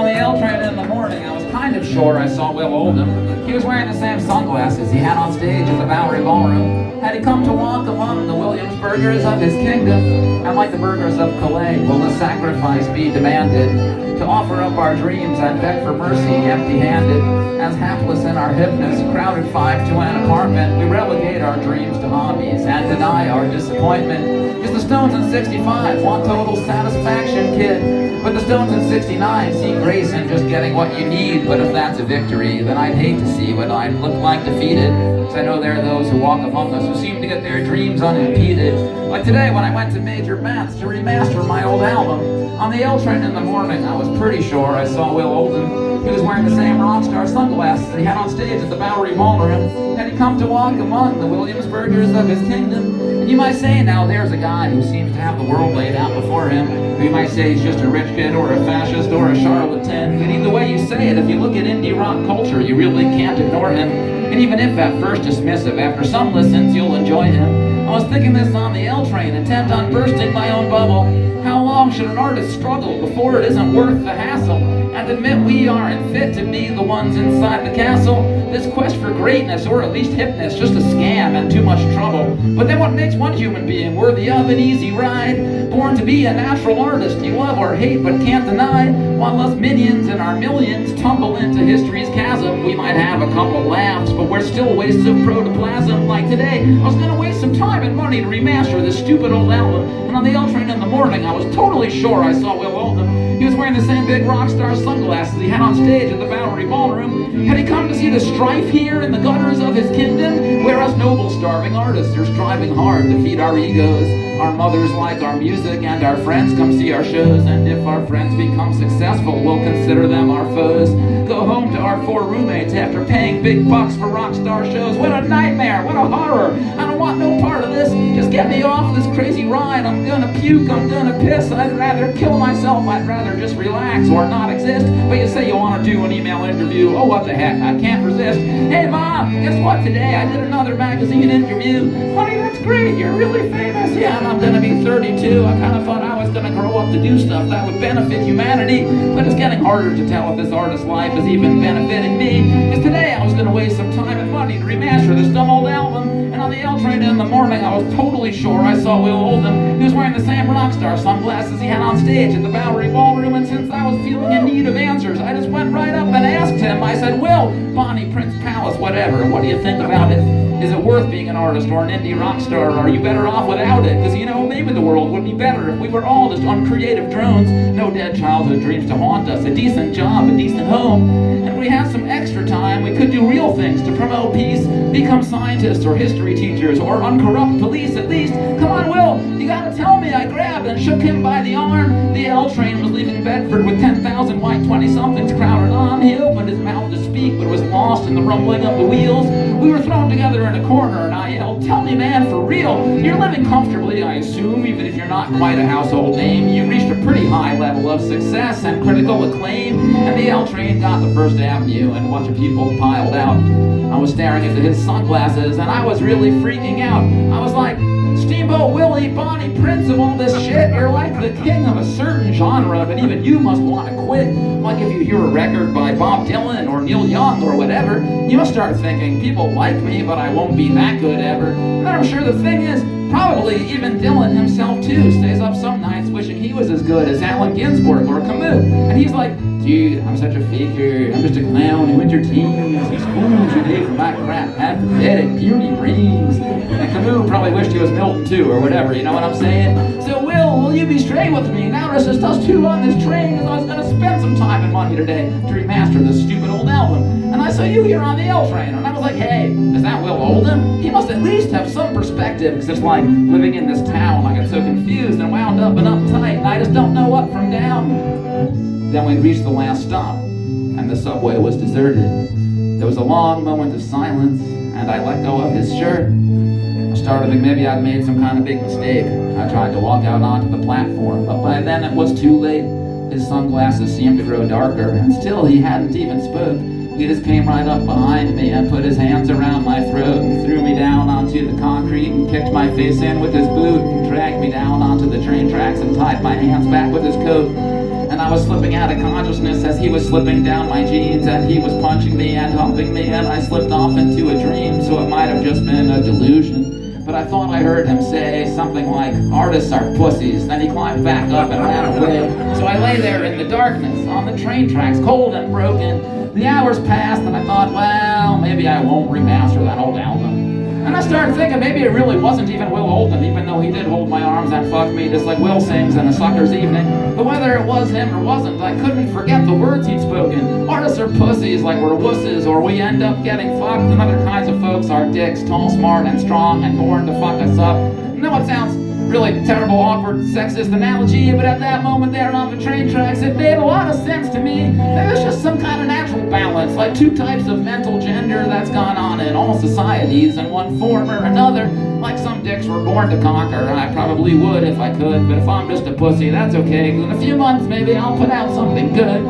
on the L train in the morning, I was kind of sure I saw Will Oldham. He was wearing the same sunglasses he had on stage at the Bowery Ballroom. Had he come to walk among the Williamsburgers of his kingdom, and like the burghers of Calais, will a sacrifice be demanded to offer up our dreams and beg for mercy empty-handed? As hapless in our hipness, crowded 5 to an apartment, we relegate our dreams to hobbies and deny our disappointment. Cause the Stones in 65 want total satisfaction, kid, but the Stones in 69 see grace in just getting what you need. But if that's a victory, then I'd hate to see what I'd look like defeated. Cause I know there are those who walk among us who seem to get their dreams unimpeded. Like today when I went to Major Maths to remaster my old album. On the L train in the morning, I was pretty sure I saw Will Oldham. He was wearing the same rock star sunglasses that he had on stage at the Bowery Ballroom. Had he come to walk among the Williamsburgers of his kingdom? And you might say, now there's a guy who seems to have the world laid out before him. Who you might say he's just a rich kid or a fascist or a charlatan. But either way you say it, if you look at indie rock culture, you really can't ignore him. And even if at first dismissive, after some listens you'll enjoy him. I was thinking this on the L train, intent on bursting my own bubble. How long should an artist struggle before it isn't worth the hassle? And admit we aren't fit to be the ones inside the castle. This quest for greatness, or at least hipness, just a scam and too much trouble. But then what makes one human being worthy of an easy ride? Born to be a natural artist you love or hate but can't deny. While us minions and our millions tumble into history's chasm, we might have a couple laughs, but we're still wastes of protoplasm. Like today, I was gonna waste some time and money to remaster this stupid old album. And on the L train in the morning, I was totally sure I saw Will Oldham. He was wearing the same big rock star sunglasses he had on stage at the Bowery Ballroom. Had he come to see the strife here in the gutters of his kingdom, where us noble starving artists are striving hard to feed our egos? Our mothers like our music and our friends come see our shows. And if our friends become successful, we'll consider them our foes. Go home to our 4 roommates after paying big bucks for rock star shows. What a nightmare, what a horror. I don't want no part of this. Just get me off this crazy ride. I'm gonna puke, I'm gonna piss. I'd rather kill myself, I'd rather just relax or not exist. But you say you want to do an email interview. Oh, what the heck, I can't resist. Hey Mom, guess what, today I did another magazine interview. Honey, that's great, you're really famous. Yeah, and I'm gonna be 32. I kind of thought I was gonna grow up to do stuff that would benefit humanity. But it's getting harder to tell if this artist's life is even benefiting me. Because today I was gonna waste some time and money to remaster this dumb old album. And on the L train in the morning, I was totally sure I saw Will Oldham. He was wearing the same rock star sunglasses he had on stage at the Bowery Ballroom. And since I was feeling in need of answers, I just went right up and asked him. I said, Will, Bonnie, Prince Palace, whatever, what do you think about it? Is it worth being an artist or an indie rock star? Or are you better off without it? Because, you know, maybe the world would be better if we were all just uncreative drones. No dead childhood dreams to haunt us, a decent job, a decent home. And if we had some extra time, we could do real things to promote peace, become scientists or history teachers or uncorrupt police at least. Come on, Will, you gotta tell me. I grabbed and shook him by the arm. The L train was leaving Bedford with 10,000 white 20-somethings crowded on. He opened his mouth to speak, but was lost in the rumbling of the wheels. We were thrown together in a corner, and I yelled, tell me, man, for real, you're living comfortably, I assume, even if you're not quite a household name. You reached a pretty high level of success and critical acclaim. And the L train got to First Avenue, and a bunch of people piled out. I was staring into his sunglasses, and I was really freaking out. I was like, Steamboat Willie, Bonnie, Prince of all this shit, you're like the king of a certain genre, but even you must want to quit. Like if you hear a record by Bob Dylan or Neil Young or whatever, you must start thinking, people like me, but I won't be that good ever. And I'm sure the thing is, probably even Dylan himself too stays up some nights wishing he was as good as Allen Ginsberg or Camus. And he's like, dude, I'm such a faker, I'm just a clown who entertains. These fools who pay for my crap have pathetic puny brains. And Camus probably wished he was Milton too, or whatever, you know what I'm saying? So will you be straight with me? Now there's just us two on this train, because I was gonna spend some time and money today to remaster this stupid old album. And I saw you here on the L train, and I was like, hey, is that Will Oldham? He must at least have some perspective, because it's like living in this town, I got so confused and wound up and uptight, and I just don't know up from down. Then we reached the last stop, and the subway was deserted. There was a long moment of silence, and I let go of his shirt. I started to think maybe I'd made some kind of big mistake. I tried to walk out onto the platform, but by then it was too late. His sunglasses seemed to grow darker, and still he hadn't even spoke. He just came right up behind me and put his hands around my throat and threw me down onto the concrete and kicked my face in with his boot and dragged me down onto the train tracks and tied my hands back with his coat. And I was slipping out of consciousness as he was slipping down my jeans, and he was punching me and humping me, and I slipped off into a dream, so it might have just been a delusion. But I thought I heard him say something like, "Artists are pussies." Then he climbed back up and ran away. So I lay there in the darkness on the train tracks, cold and broken. The hours passed and I thought, well, maybe I won't remaster that old album. And I started thinking maybe it really wasn't even Will Oldham, even though he did hold my arms and fuck me just like Will sings in A Sucker's Evening. But whether it was him or wasn't, I couldn't forget the words he'd spoken. Artists are pussies like we're wusses, or we end up getting fucked, and other kinds of folks are dicks, tall, smart, and strong, and born to fuck us up. I know it sounds really terrible, awkward, sexist analogy, but at that moment there on the train tracks, it made a lot of sense to me. There's just some kind of natural balance, like two types of mental gender that's gone on in all societies in one form or another. Like some dicks were born to conquer, and I probably would if I could, but if I'm just a pussy, that's okay, 'cause in a few months maybe I'll put out something good.